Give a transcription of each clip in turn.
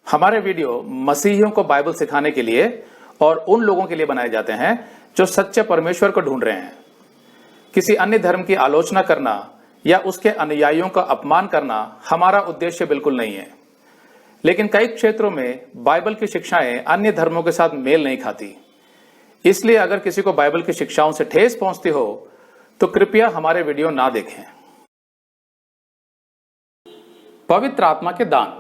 हमारे वीडियो मसीहियों को बाइबल सिखाने के लिए और उन लोगों के लिए बनाए जाते हैं जो सच्चे परमेश्वर को ढूंढ रहे हैं। किसी अन्य धर्म की आलोचना करना या उसके अनुयायियों का अपमान करना हमारा उद्देश्य बिल्कुल नहीं है। लेकिन कई क्षेत्रों में बाइबल की शिक्षाएं अन्य धर्मों के साथ मेल नहीं खाती। इसलिए अगर किसी को बाइबल की शिक्षाओं से ठेस पहुंचती हो तो कृपया हमारे वीडियो ना देखें। पवित्र आत्मा के दान।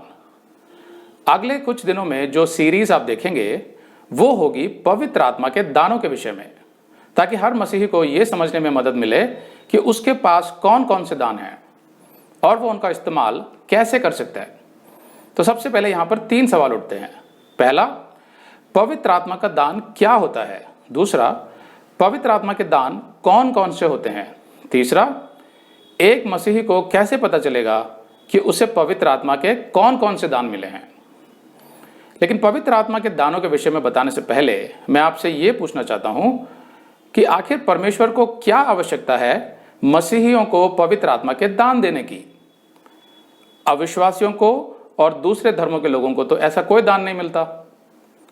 अगले कुछ दिनों में जो सीरीज आप देखेंगे वो होगी पवित्र आत्मा के दानों के विषय में, ताकि हर मसीही को यह समझने में मदद मिले कि उसके पास कौन कौन से दान हैं और वो उनका इस्तेमाल कैसे कर सकता है। तो सबसे पहले यहां पर 3 सवाल उठते हैं। पहला, पवित्र आत्मा का दान क्या होता है? दूसरा, पवित्र आत्मा के दान कौन कौन से होते हैं? तीसरा, एक मसीही को कैसे पता चलेगा कि उसे पवित्र आत्मा के कौन कौन से दान मिले हैं? लेकिन पवित्र आत्मा के दानों के विषय में बताने से पहले मैं आपसे यह पूछना चाहता हूं कि आखिर परमेश्वर को क्या आवश्यकता है मसीहियों को पवित्र आत्मा के दान देने की? अविश्वासियों को और दूसरे धर्मों के लोगों को तो ऐसा कोई दान नहीं मिलता,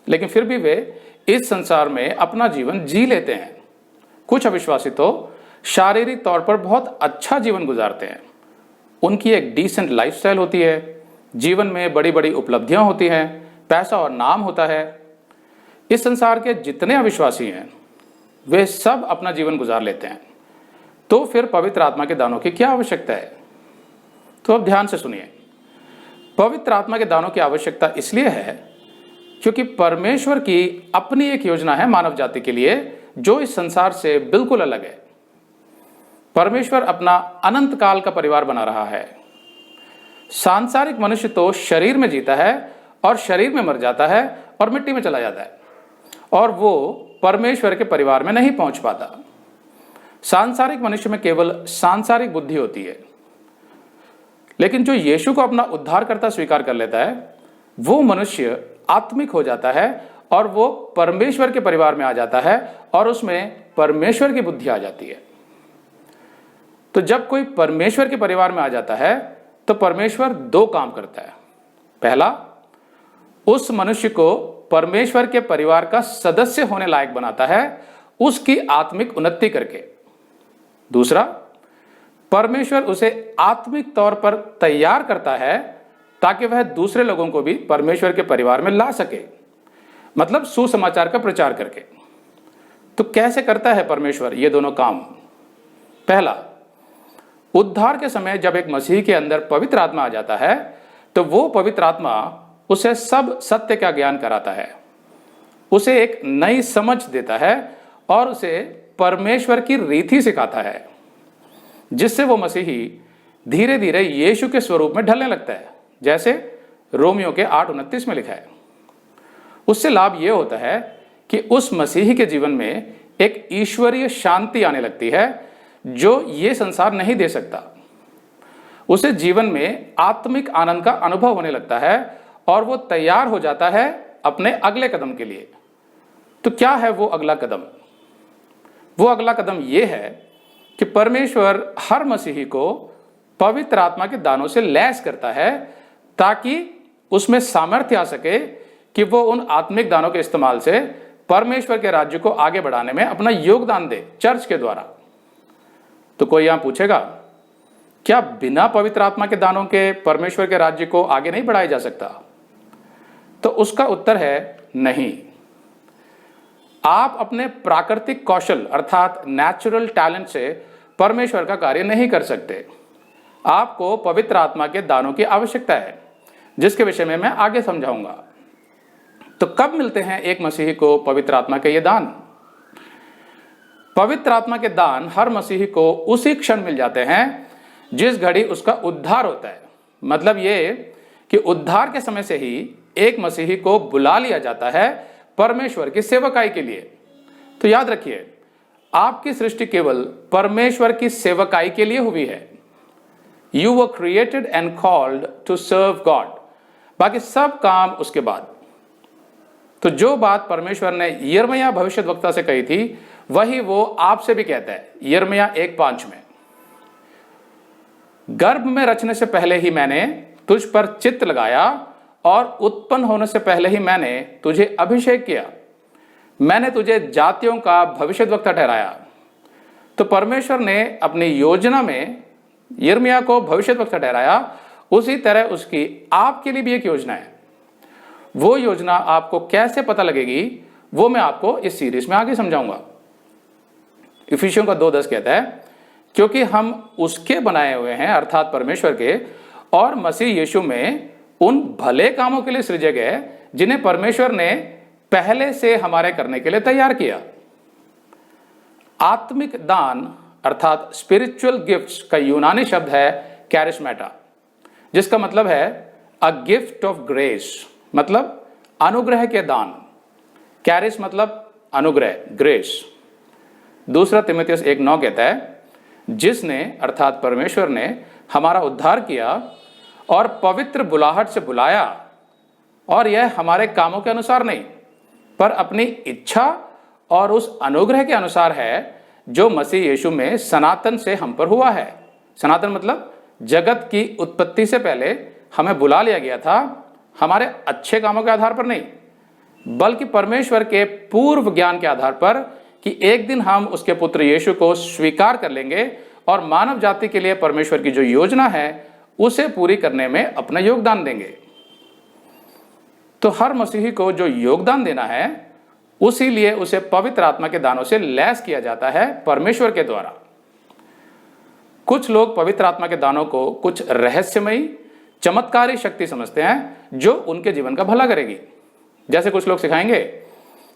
लेकिन फिर भी वे इस संसार में अपना जीवन जी लेते हैं। कुछ अविश्वासी तो शारीरिक तौर पर बहुत अच्छा जीवन गुजारते हैं। उनकी एक डिसेंट लाइफस्टाइल होती है, जीवन में बड़ी बड़ी उपलब्धियां होती हैं, पैसा और नाम होता है। इस संसार के जितने अविश्वासी हैं वे सब अपना जीवन गुजार लेते हैं। तो फिर पवित्र आत्मा के दानों की क्या आवश्यकता है? तो अब ध्यान से सुनिए। पवित्र आत्मा के दानों की आवश्यकता इसलिए है क्योंकि परमेश्वर की अपनी एक योजना है मानव जाति के लिए जो इस संसार से बिल्कुल अलग है। परमेश्वर अपना अनंत काल का परिवार बना रहा है। सांसारिक मनुष्य तो शरीर में जीता है और शरीर में मर जाता है और मिट्टी में चला जाता है, और वो परमेश्वर के परिवार में नहीं पहुंच पाता। सांसारिक मनुष्य में केवल सांसारिक बुद्धि होती है, लेकिन जो यीशु को अपना उद्धारकर्ता स्वीकार कर लेता है वो मनुष्य आत्मिक हो जाता है और वो परमेश्वर के परिवार में आ जाता है और उसमें परमेश्वर की बुद्धि आ जाती है। तो जब कोई परमेश्वर के परिवार में आ जाता है तो परमेश्वर 2 काम करता है। पहला, उस मनुष्य को परमेश्वर के परिवार का सदस्य होने लायक बनाता है उसकी आत्मिक उन्नति करके। दूसरा, परमेश्वर उसे आत्मिक तौर पर तैयार करता है ताकि वह दूसरे लोगों को भी परमेश्वर के परिवार में ला सके, मतलब सुसमाचार का प्रचार करके। तो कैसे करता है परमेश्वर ये दोनों काम? पहला, उद्धार के समय जब एक मसीह के अंदर पवित्र आत्मा आ जाता है तो वो पवित्र आत्मा उसे सब सत्य का ज्ञान कराता है, उसे एक नई समझ देता है और उसे परमेश्वर की रीति सिखाता है, जिससे वो मसीही धीरे धीरे यीशु के स्वरूप में ढलने लगता है, जैसे रोमियो के 8:29 में लिखा है। उससे लाभ यह होता है कि उस मसीही के जीवन में एक ईश्वरीय शांति आने लगती है जो ये संसार नहीं दे सकता। उसे जीवन में आत्मिक आनंद का अनुभव होने लगता है और वो तैयार हो जाता है अपने अगले कदम के लिए। तो क्या है वो अगला कदम? वो अगला कदम ये है कि परमेश्वर हर मसीही को पवित्र आत्मा के दानों से लैस करता है ताकि उसमें सामर्थ्य आ सके कि वो उन आत्मिक दानों के इस्तेमाल से परमेश्वर के राज्य को आगे बढ़ाने में अपना योगदान दे चर्च के द्वारा। तो कोई यहां पूछेगा, क्या बिना पवित्र आत्मा के दानों के परमेश्वर के राज्य को आगे नहीं बढ़ाया जा सकता? तो उसका उत्तर है नहीं। आप अपने प्राकृतिक कौशल अर्थात नेचुरल टैलेंट से परमेश्वर का कार्य नहीं कर सकते। आपको पवित्र आत्मा के दानों की आवश्यकता है, जिसके विषय में मैं आगे समझाऊंगा। तो कब मिलते हैं एक मसीही को पवित्र आत्मा के ये दान? पवित्र आत्मा के दान हर मसीही को उसी क्षण मिल जाते हैं जिस घड़ी उसका उद्धार होता है। मतलब ये कि उद्धार के समय से ही एक मसीही को बुला लिया जाता है परमेश्वर की सेवकाई के लिए। तो याद रखिए, आपकी सृष्टि केवल परमेश्वर की सेवकाई के लिए हुई है। You were created and called to serve God. बाकी सब काम उसके बाद। तो जो बात परमेश्वर ने यिर्मयाह भविष्यद्वक्ता से कही थी वही वो आपसे भी कहता है यिर्मयाह 1:5 में। गर्भ में रचने से पहले ही मैंने तुझ पर चित्त लगाया और उत्पन्न होने से पहले ही मैंने तुझे अभिषेक किया, मैंने तुझे जातियों का भविष्यद्वक्ता ठहराया। तो परमेश्वर ने अपनी योजना में यिर्मयाह को भविष्यद्वक्ता ठहराया, उसी तरह उसकी आपके लिए भी एक योजना है। वो योजना आपको कैसे पता लगेगी वो मैं आपको इस सीरीज में आगे समझाऊंगा। इफिसियों का 2:10 कहता है, क्योंकि हम उसके बनाए हुए हैं अर्थात परमेश्वर के, और मसीह यीशु में उन भले कामों के लिए सृजे गए जिन्हें परमेश्वर ने पहले से हमारे करने के लिए तैयार किया। आत्मिक दान अर्थात स्पिरिचुअल गिफ्ट्स का यूनानी शब्द है कैरिस्मेटा, जिसका मतलब है अ गिफ्ट ऑफ ग्रेस, मतलब अनुग्रह के दान। कैरिस मतलब अनुग्रह, ग्रेस। दूसरा तीमुथियुस 1:9 कहता है, जिसने अर्थात परमेश्वर ने हमारा उद्धार किया और पवित्र बुलाहट से बुलाया, और यह हमारे कामों के अनुसार नहीं पर अपनी इच्छा और उस अनुग्रह के अनुसार है जो मसीह यीशु में सनातन से हम पर हुआ है। सनातन मतलब जगत की उत्पत्ति से पहले हमें बुला लिया गया था, हमारे अच्छे कामों के आधार पर नहीं, बल्कि परमेश्वर के पूर्व ज्ञान के आधार पर कि एक दिन हम उसके पुत्र यीशु को स्वीकार कर लेंगे और मानव जाति के लिए परमेश्वर की जो योजना है उसे पूरी करने में अपना योगदान देंगे। तो हर मसीही को जो योगदान देना है, उसी लिए उसे पवित्र आत्मा के दानों से लैस किया जाता है परमेश्वर के द्वारा। कुछ लोग पवित्र आत्मा के दानों को कुछ रहस्यमयी चमत्कारी शक्ति समझते हैं जो उनके जीवन का भला करेगी। जैसे कुछ लोग सिखाएंगे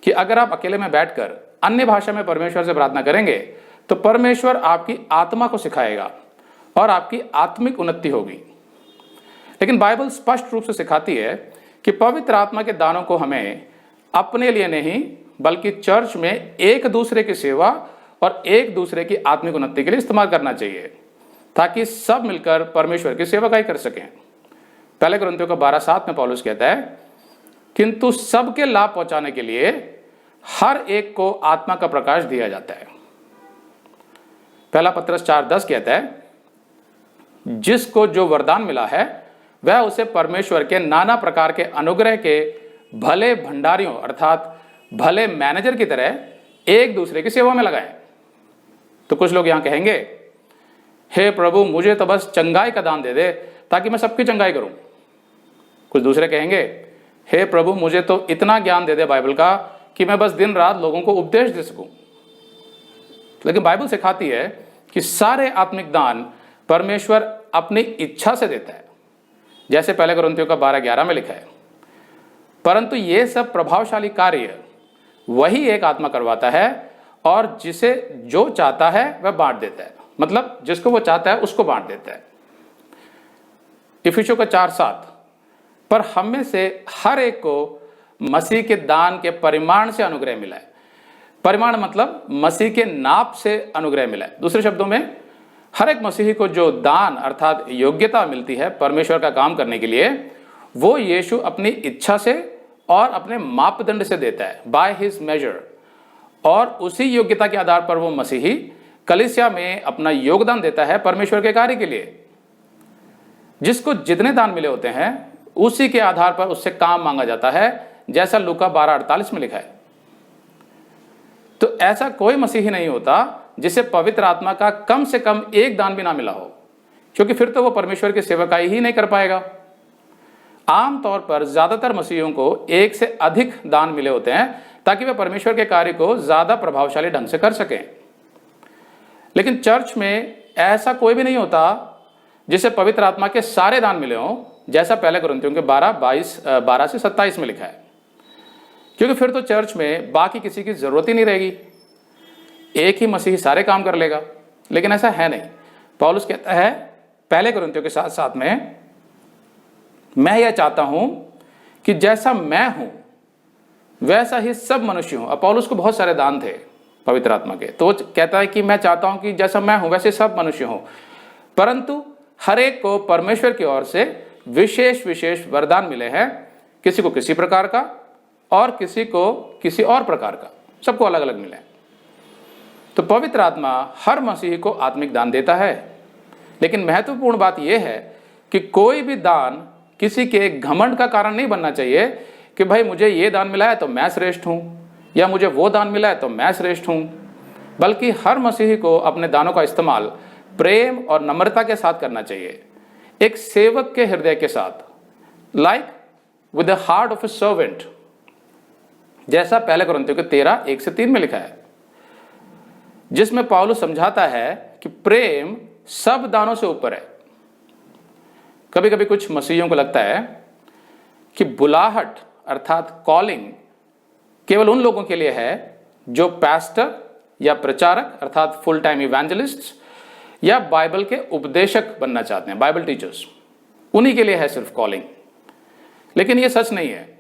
कि अगर आप अकेले में बैठकर अन्य भाषा में परमेश्वर से प्रार्थना करेंगे तो परमेश्वर आपकी आत्मा को सिखाएगा और आपकी आत्मिक उन्नति होगी। लेकिन बाइबल स्पष्ट रूप से सिखाती है कि पवित्र आत्मा के दानों को हमें अपने लिए नहीं बल्कि चर्च में एक दूसरे की सेवा और एक दूसरे की आत्मिक उन्नति के लिए इस्तेमाल करना चाहिए, ताकि सब मिलकर परमेश्वर की सेवकाई कर सकें। पहले कुरिन्थियों का 12:7 में पौलुस कहता है, किंतु सबके लाभ पहुंचाने के लिए हर एक को आत्मा का प्रकाश दिया जाता है। पहला पत्रस 4:10 कहता है, जिसको जो वरदान मिला है वह उसे परमेश्वर के नाना प्रकार के अनुग्रह के भले भंडारियों अर्थात भले मैनेजर की तरह एक दूसरे की सेवा में लगाए। तो कुछ लोग यहां कहेंगे, हे प्रभु मुझे तो बस चंगाई का दान दे दे ताकि मैं सबकी चंगाई करूं। कुछ दूसरे कहेंगे, हे प्रभु मुझे तो इतना ज्ञान दे दे बाइबल का कि मैं बस दिन रात लोगों को उपदेश दे सकूं। लेकिन बाइबल सिखाती है कि सारे आत्मिक दान परमेश्वर अपनी इच्छा से देता है, जैसे पहले कुरिन्थियों का 12:11 में लिखा है। परंतु ये सब प्रभावशाली कार्य वही एक आत्मा करवाता है और जिसे जो चाहता है वह बांट देता है, मतलब जिसको वो चाहता है उसको बांट देता है। इफिसियों का 4:7, पर हम में से हर एक को मसीह के दान के परिमाण से अनुग्रह मिला है। परिमाण मतलब मसीह के नाप से अनुग्रह मिला है। दूसरे शब्दों में हर एक मसीही को जो दान अर्थात योग्यता मिलती है परमेश्वर का काम करने के लिए, वो यीशु अपनी इच्छा से और अपने मापदंड से देता है, बाय हिज मेजर। और उसी योग्यता के आधार पर वो मसीही कलीसिया में अपना योगदान देता है परमेश्वर के कार्य के लिए। जिसको जितने दान मिले होते हैं उसी के आधार पर उससे काम मांगा जाता है, जैसा लूका 12:48 में लिखा है। तो ऐसा कोई मसीही नहीं होता जिसे पवित्र आत्मा का कम से कम एक दान भी ना मिला हो, क्योंकि फिर तो वो परमेश्वर की सेवकाई ही नहीं कर पाएगा। आमतौर पर ज्यादातर मसीहियों को एक से अधिक दान मिले होते हैं ताकि वे परमेश्वर के कार्य को ज्यादा प्रभावशाली ढंग से कर सकें। लेकिन चर्च में ऐसा कोई भी नहीं होता जिसे पवित्र आत्मा के सारे दान मिले हों, जैसा पहले कुरिन्थियों के 12 से 27 में लिखा है, क्योंकि फिर तो चर्च में बाकी किसी की जरूरत ही नहीं रहेगी, एक ही मसीही सारे काम कर लेगा। लेकिन ऐसा है नहीं। पौलुस कहता है पहले कुरिन्थियों के 7:7 में, मैं यह चाहता हूं कि जैसा मैं हूं वैसा ही सब मनुष्य हों। अब पौलुस को बहुत सारे दान थे पवित्र आत्मा के, तो वो कहता है कि मैं चाहता हूं कि जैसा मैं हूं वैसे सब मनुष्य हों, परंतु हर एक को परमेश्वर की ओर से विशेष विशेष वरदान मिले हैं, किसी को किसी प्रकार का और किसी को किसी और प्रकार का, सबको अलग अलग मिले। तो पवित्र आत्मा हर मसीही को आत्मिक दान देता है, लेकिन महत्वपूर्ण बात यह है कि कोई भी दान किसी के घमंड का कारण नहीं बनना चाहिए कि भाई मुझे ये दान मिला है तो मैं श्रेष्ठ हूं, या मुझे वो दान मिला है तो मैं श्रेष्ठ हूं। बल्कि हर मसीही को अपने दानों का इस्तेमाल प्रेम और नम्रता के साथ करना चाहिए, एक सेवक के हृदय के साथ, like with the heart of A servant, जैसा पहले कुरिन्थियों के 13:1-3 में लिखा है, जिसमें पौलुस समझाता है कि प्रेम सब दानों से ऊपर है। कभी कभी कुछ मसीहियों को लगता है कि बुलाहट अर्थात कॉलिंग केवल उन लोगों के लिए है जो पास्टर या प्रचारक अर्थात फुल टाइम इवेंजलिस्ट या बाइबल के उपदेशक बनना चाहते हैं, बाइबल टीचर्स, उन्हीं के लिए है सिर्फ कॉलिंग। लेकिन यह सच नहीं है।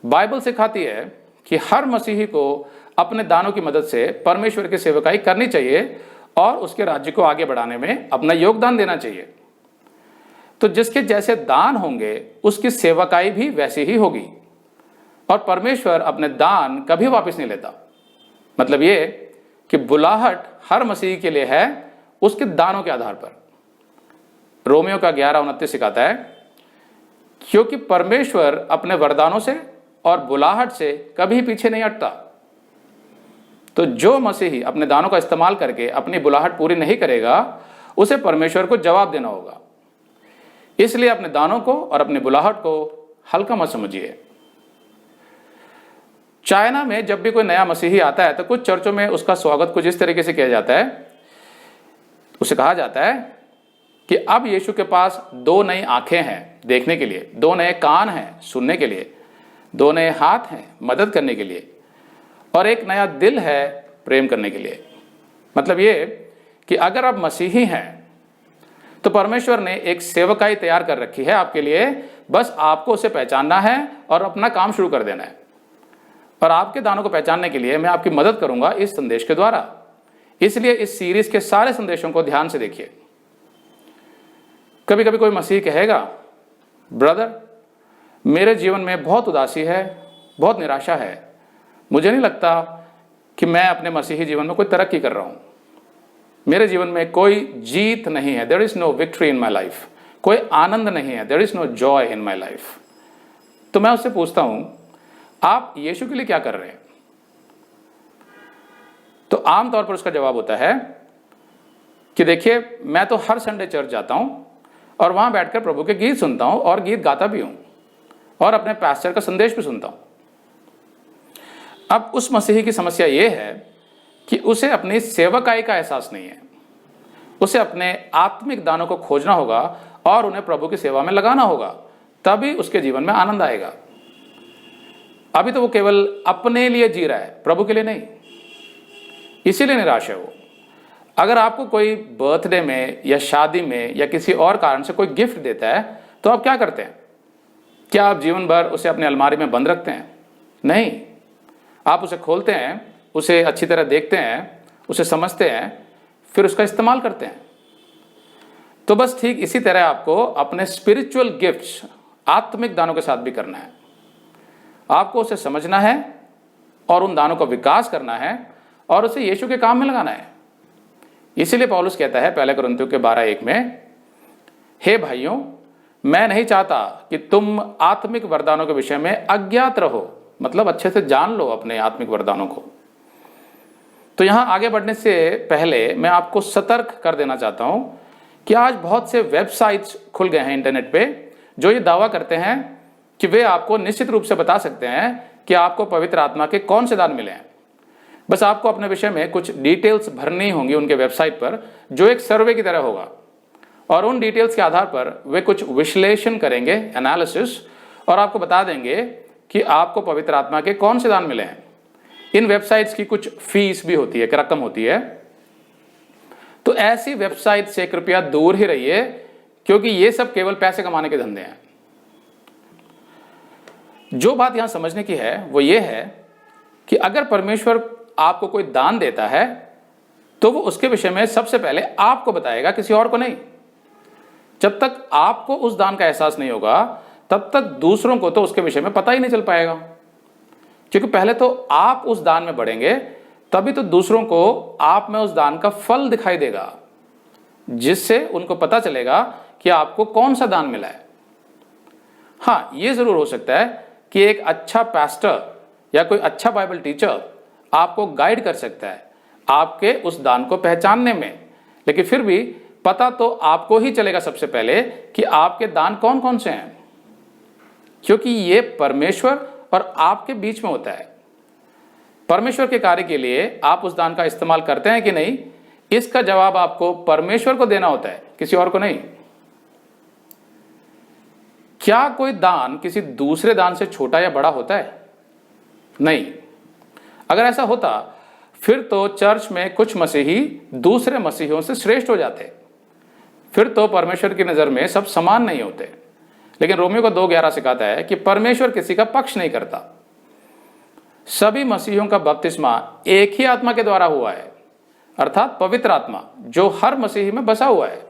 बाइबल सिखाती है कि हर मसीही को अपने दानों की मदद से परमेश्वर की सेवकाई करनी चाहिए और उसके राज्य को आगे बढ़ाने में अपना योगदान देना चाहिए। तो जिसके जैसे दान होंगे उसकी सेवकाई भी वैसी ही होगी, और परमेश्वर अपने दान कभी वापस नहीं लेता। मतलब ये कि बुलाहट हर मसीही के लिए है उसके दानों के आधार पर। रोमियो का 11:29 सिखाता है, क्योंकि परमेश्वर अपने वरदानों से और बुलाहट से कभी पीछे नहीं हटता। तो जो मसीही अपने दानों का इस्तेमाल करके अपनी बुलाहट पूरी नहीं करेगा उसे परमेश्वर को जवाब देना होगा। इसलिए अपने दानों को और अपनी बुलाहट को हल्का मत समझिए। चाइना में जब भी कोई नया मसीही आता है तो कुछ चर्चों में उसका स्वागत कुछ इस तरीके से किया जाता है। उसे कहा जाता है कि अब यीशु के पास 2 नई आंखें हैं देखने के लिए, 2 नए कान हैं सुनने के लिए, 2 नए हाथ हैं मदद करने के लिए, और एक नया दिल है प्रेम करने के लिए। मतलब ये कि अगर आप मसीही हैं तो परमेश्वर ने एक सेवकाई तैयार कर रखी है आपके लिए, बस आपको उसे पहचानना है और अपना काम शुरू कर देना है। और आपके दानों को पहचानने के लिए मैं आपकी मदद करूंगा इस संदेश के द्वारा। इसलिए इस सीरीज के सारे संदेशों को ध्यान से देखिए। कभी कभी कोई मसीह कहेगा, ब्रदर मेरे जीवन में बहुत उदासी है, बहुत निराशा है, मुझे नहीं लगता कि मैं अपने मसीही जीवन में कोई तरक्की कर रहा हूं, मेरे जीवन में कोई जीत नहीं है, there is no victory in my life, कोई आनंद नहीं है, there is no joy in my life. तो मैं उससे पूछता हूं, आप यीशु के लिए क्या कर रहे हैं? तो आमतौर पर उसका जवाब होता है कि देखिए मैं तो हर संडे चर्च जाता हूं और वहां बैठकर प्रभु के गीत सुनता हूं और गीत गाता भी हूं और अपने पास्टर का संदेश भी सुनता हूं। अब उस मसीही की समस्या यह है कि उसे अपनी सेवकाई का एहसास नहीं है। उसे अपने आत्मिक दानों को खोजना होगा और उन्हें प्रभु की सेवा में लगाना होगा, तभी उसके जीवन में आनंद आएगा। अभी तो वो केवल अपने लिए जी रहा है, प्रभु के लिए नहीं, इसीलिए निराश है वो। अगर आपको कोई बर्थडे में या शादी में या किसी और कारण से कोई गिफ्ट देता है तो आप क्या करते हैं? क्या आप जीवन भर उसे अपनी अलमारी में बंद रखते हैं? नहीं, आप उसे खोलते हैं, उसे अच्छी तरह देखते हैं, उसे समझते हैं, फिर उसका इस्तेमाल करते हैं। तो बस ठीक इसी तरह आपको अपने स्पिरिचुअल गिफ्ट्स आत्मिक दानों के साथ भी करना है। आपको उसे समझना है और उन दानों का विकास करना है और उसे यीशु के काम में लगाना है। इसीलिए पौलुस कहता है पहले कुरिन्थियों के 12:1 में, हे भाइयों मैं नहीं चाहता कि तुम आत्मिक वरदानों के विषय में अज्ञात रहो, मतलब अच्छे से जान लो अपने आत्मिक वरदानों को। तो यहां आगे बढ़ने से पहले मैं आपको सतर्क कर देना चाहता हूं कि आज बहुत से वेबसाइट्स खुल गए हैं इंटरनेट पे जो ये दावा करते हैं कि वे आपको निश्चित रूप से बता सकते हैं कि आपको पवित्र आत्मा के कौन से दान मिले हैं। बस आपको अपने विषय में कुछ डिटेल्स भरनी होंगी उनके वेबसाइट पर, जो एक सर्वे की तरह होगा, और उन डिटेल्स के आधार पर वे कुछ विश्लेषण करेंगे, एनालिसिस, और आपको बता देंगे कि आपको पवित्र आत्मा के कौन से दान मिले हैं। इन वेबसाइट्स की कुछ फीस भी होती है, रकम होती है। तो ऐसी वेबसाइट से कृपया दूर ही रहिए, क्योंकि ये सब केवल पैसे कमाने के धंधे हैं। जो बात यहां समझने की है वो ये है कि अगर परमेश्वर आपको कोई दान देता है तो वो उसके विषय में सबसे पहले आपको बताएगा, किसी और को नहीं। जब तक आपको उस दान का एहसास नहीं होगा तब तक दूसरों को तो उसके विषय में पता ही नहीं चल पाएगा, क्योंकि पहले तो आप उस दान में बढ़ेंगे, तभी तो दूसरों को आप में उस दान का फल दिखाई देगा, जिससे उनको पता चलेगा कि आपको कौन सा दान मिला है। हाँ, ये जरूर हो सकता है कि एक अच्छा पास्टर या कोई अच्छा बाइबल टीचर आपको गाइड कर सकता है आपके उस दान को पहचानने में, लेकिन फिर भी पता तो आपको ही चलेगा सबसे पहले कि आपके दान कौन कौन से हैं, क्योंकि ये परमेश्वर और आपके बीच में होता है। परमेश्वर के कार्य के लिए आप उस दान का इस्तेमाल करते हैं कि नहीं, इसका जवाब आपको परमेश्वर को देना होता है, किसी और को नहीं। क्या कोई दान किसी दूसरे दान से छोटा या बड़ा होता है? नहीं। अगर ऐसा होता फिर तो चर्च में कुछ मसीही दूसरे मसीहियों से श्रेष्ठ हो जाते, फिर तो परमेश्वर की नजर में सब समान नहीं होते। लेकिन रोमियो को 2:11 सिखाता है कि परमेश्वर किसी का पक्ष नहीं करता। सभी मसीहियों का बपतिस्मा एक ही आत्मा के द्वारा हुआ है, अर्थात पवित्र आत्मा जो हर मसीही में बसा हुआ है,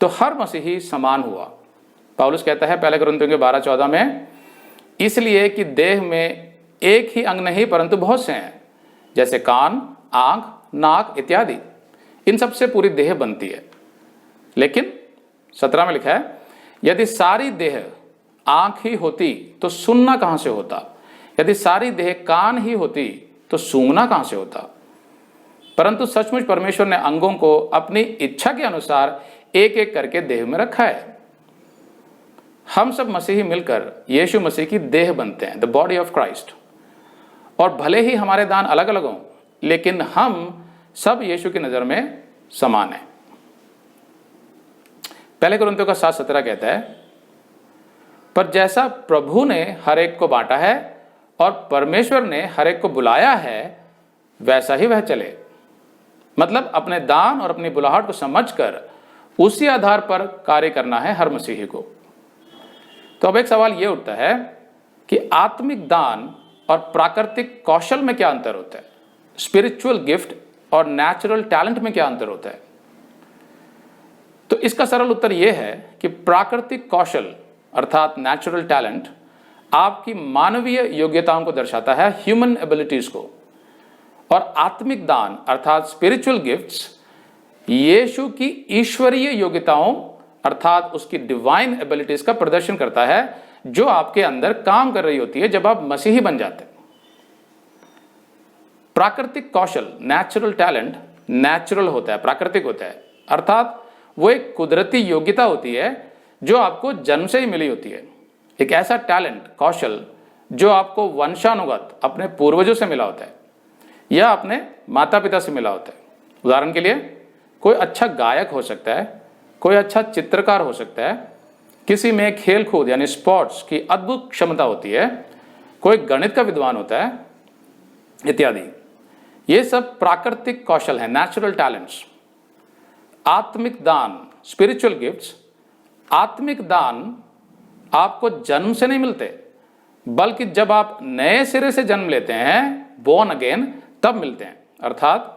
तो हर मसीही समान हुआ। पौलुस कहता है 1 कुरिन्थियों के 12:14 में, इसलिए कि देह में एक ही अंग नहीं परंतु बहुत से हैं, जैसे कान, आंख, नाक इत्यादि, इन सबसे पूरी देह बनती है। लेकिन 17 में लिखा है, यदि सारी देह आंख ही होती तो सुनना कहां से होता, यदि सारी देह कान ही होती तो सूंघना कहां से होता। परंतु सचमुच परमेश्वर ने अंगों को अपनी इच्छा के अनुसार एक एक करके देह में रखा है। हम सब मसीही मिलकर यीशु मसीह की देह बनते हैं, द बॉडी ऑफ क्राइस्ट। और भले ही हमारे दान अलग अलग हों, लेकिन हम सब यीशु की नजर में समान हैं। 1 कुरिन्थियों का 7:17 कहता है, पर जैसा प्रभु ने हर एक को बांटा है और परमेश्वर ने हर एक को बुलाया है, वैसा ही वह चले। मतलब अपने दान और अपनी बुलाहट को समझकर उसी आधार पर कार्य करना है हर मसीही को। तो अब एक सवाल यह उठता है कि आत्मिक दान और प्राकृतिक कौशल में क्या अंतर होता है, स्पिरिचुअल गिफ्ट और नेचुरल टैलेंट में क्या अंतर होता है। तो इसका सरल उत्तर यह है कि प्राकृतिक कौशल अर्थात नेचुरल टैलेंट आपकी मानवीय योग्यताओं को दर्शाता है, ह्यूमन एबिलिटीज को, और आत्मिक दान अर्थात स्पिरिचुअल गिफ्ट्स यीशु की ईश्वरीय योग्यताओं अर्थात उसकी डिवाइन एबिलिटीज का प्रदर्शन करता है, जो आपके अंदर काम कर रही होती है जब आप मसीही बन जाते हैं। प्राकृतिक कौशल नेचुरल टैलेंट नेचुरल होता है, प्राकृतिक होता है, अर्थात वो एक कुदरती योग्यता होती है जो आपको जन्म से ही मिली होती है। एक ऐसा टैलेंट कौशल जो आपको वंशानुगत अपने पूर्वजों से मिला होता है या अपने माता पिता से मिला होता है। उदाहरण के लिए कोई अच्छा गायक हो सकता है, कोई अच्छा चित्रकार हो सकता है, किसी में खेल कूद यानी स्पोर्ट्स की अद्भुत क्षमता होती है, कोई गणित का विद्वान होता है इत्यादि। ये सब प्राकृतिक कौशल है, नेचुरल टैलेंट्स। आत्मिक दान स्पिरिचुअल गिफ्ट्स, आत्मिक दान आपको जन्म से नहीं मिलते, बल्कि जब आप नए सिरे से जन्म लेते हैं, बोर्न अगेन, तब मिलते हैं। अर्थात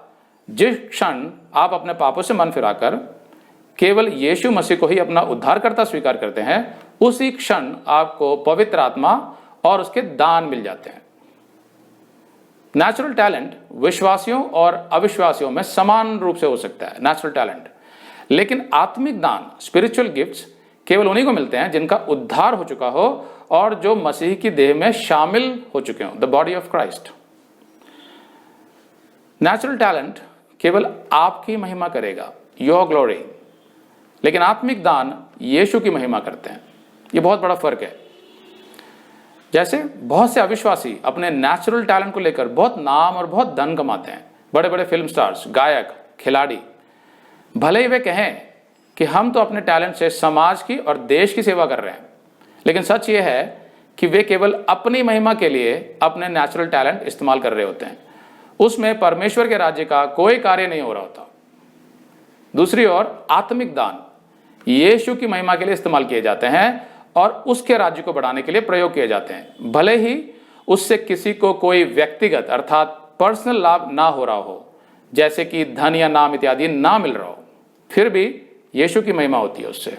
जिस क्षण आप अपने पापों से मन फिराकर केवल यीशु मसीह को ही अपना उद्धारकर्ता स्वीकार करते हैं, उसी क्षण आपको पवित्र आत्मा और उसके दान मिल जाते हैं। नेचुरल टैलेंट विश्वासियों और अविश्वासियों में समान रूप से हो सकता है, नेचुरल टैलेंट। लेकिन आत्मिक दान स्पिरिचुअल गिफ्ट्स केवल उन्हीं को मिलते हैं जिनका उद्धार हो चुका हो और जो मसीह की देह में शामिल हो चुके हों, the body of Christ. Natural talent केवल आपकी महिमा करेगा, योर ग्लोरी, लेकिन आत्मिक दान यीशु की महिमा करते हैं। ये बहुत बड़ा फर्क है। जैसे बहुत से अविश्वासी अपने नेचुरल टैलेंट को लेकर बहुत नाम और बहुत धन कमाते हैं, बड़े बड़े फिल्म स्टार्स, गायक, खिलाड़ी। भले ही वे कहें कि हम तो अपने टैलेंट से समाज की और देश की सेवा कर रहे हैं, लेकिन सच ये है कि वे केवल अपनी महिमा के लिए अपने नेचुरल टैलेंट इस्तेमाल कर रहे होते हैं। उसमें परमेश्वर के राज्य का कोई कार्य नहीं हो रहा होता। दूसरी ओर आत्मिक दान यीशु की महिमा के लिए इस्तेमाल किए जाते हैं और उसके राज्य को बढ़ाने के लिए प्रयोग किए जाते हैं, भले ही उससे किसी को कोई व्यक्तिगत अर्थात पर्सनल लाभ ना हो रहा हो, जैसे कि धन या नाम इत्यादि ना मिल रहा हो, फिर भी यीशु की महिमा होती है उससे।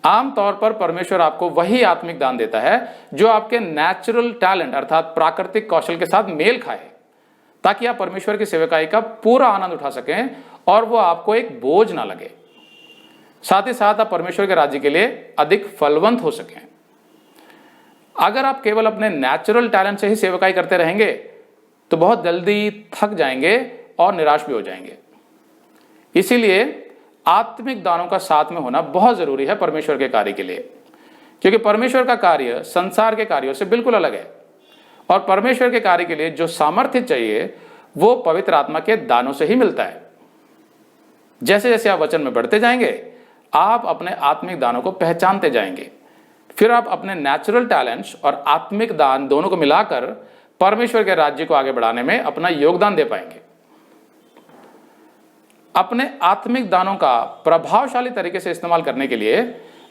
आमतौर पर परमेश्वर आपको वही आत्मिक दान देता है जो आपके नेचुरल टैलेंट अर्थात प्राकृतिक कौशल के साथ मेल खाए, ताकि आप परमेश्वर की सेवकाई का पूरा आनंद उठा सकें और वो आपको एक बोझ ना लगे। साथ ही साथ आप परमेश्वर के राज्य के लिए अधिक फलवंत हो सकें। अगर आप केवल अपने नेचुरल टैलेंट से ही सेवकाई करते रहेंगे तो बहुत जल्दी थक जाएंगे और निराश भी हो जाएंगे। इसीलिए आत्मिक दानों का साथ में होना बहुत जरूरी है परमेश्वर के कार्य के लिए, क्योंकि परमेश्वर का कार्य संसार के कार्यों से बिल्कुल अलग है और परमेश्वर के कार्य के लिए जो सामर्थ्य चाहिए वो पवित्र आत्मा के दानों से ही मिलता है। जैसे जैसे आप वचन में बढ़ते जाएंगे आप अपने आत्मिक दानों को पहचानते जाएंगे, फिर आप अपने नेचुरल टैलेंट्स और आत्मिक दान दोनों को मिलाकर परमेश्वर के राज्य को आगे बढ़ाने में अपना योगदान दे पाएंगे। अपने आत्मिक दानों का प्रभावशाली तरीके से इस्तेमाल करने के लिए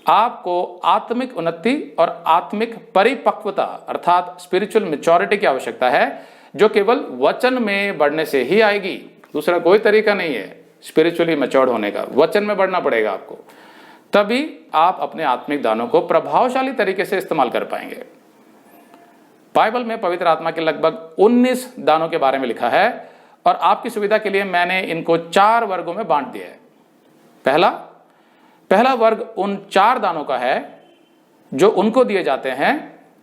आपको आत्मिक उन्नति और आत्मिक परिपक्वता अर्थात स्पिरिचुअल मैच्योरिटी की आवश्यकता है, जो केवल वचन में बढ़ने से ही आएगी। दूसरा कोई तरीका नहीं है स्पिरिचुअली मैच्योर्ड होने का, वचन में बढ़ना पड़ेगा आपको, तभी आप अपने आत्मिक दानों को प्रभावशाली तरीके से इस्तेमाल कर पाएंगे। बाइबल में पवित्र आत्मा के लगभग 19 दानों के बारे में लिखा है और आपकी सुविधा के लिए मैंने इनको 4 वर्गों में बांट दिया है। पहला वर्ग उन 4 दानों का है जो उनको दिए जाते हैं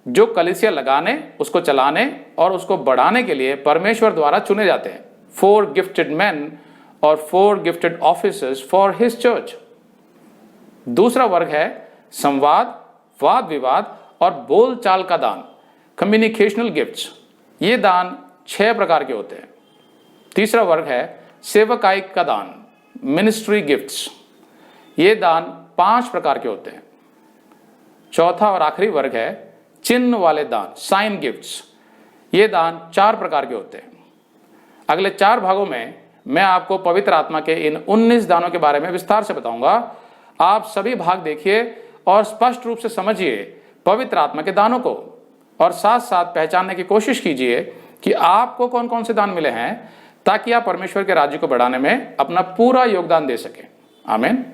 जो कलीसिया लगाने, उसको चलाने और उसको बढ़ाने के लिए परमेश्वर द्वारा चुने जाते हैं। 4 गिफ्टेड मैन और 4 gifted officers for his church. दूसरा वर्ग है संवाद, वाद विवाद और बोलचाल का दान, कम्युनिकेशनल गिफ्ट्स। ये दान 6 प्रकार के होते हैं। तीसरा वर्ग है सेवकाई का दान, मिनिस्ट्री गिफ्ट्स। ये दान 5 प्रकार के होते हैं। चौथा और आखिरी वर्ग है चिन्ह वाले दान, साइन गिफ्ट्स। ये दान 4 प्रकार के होते हैं। अगले 4 भागों में मैं आपको पवित्र आत्मा के इन 19 दानों के बारे में विस्तार से बताऊंगा। आप सभी भाग देखिए और स्पष्ट रूप से समझिए पवित्र आत्मा के दानों को और साथ साथ पहचानने की कोशिश कीजिए कि आपको कौन कौन से दान मिले हैं, ताकि आप परमेश्वर के राज्य को बढ़ाने में अपना पूरा योगदान दे सकें। आमीन।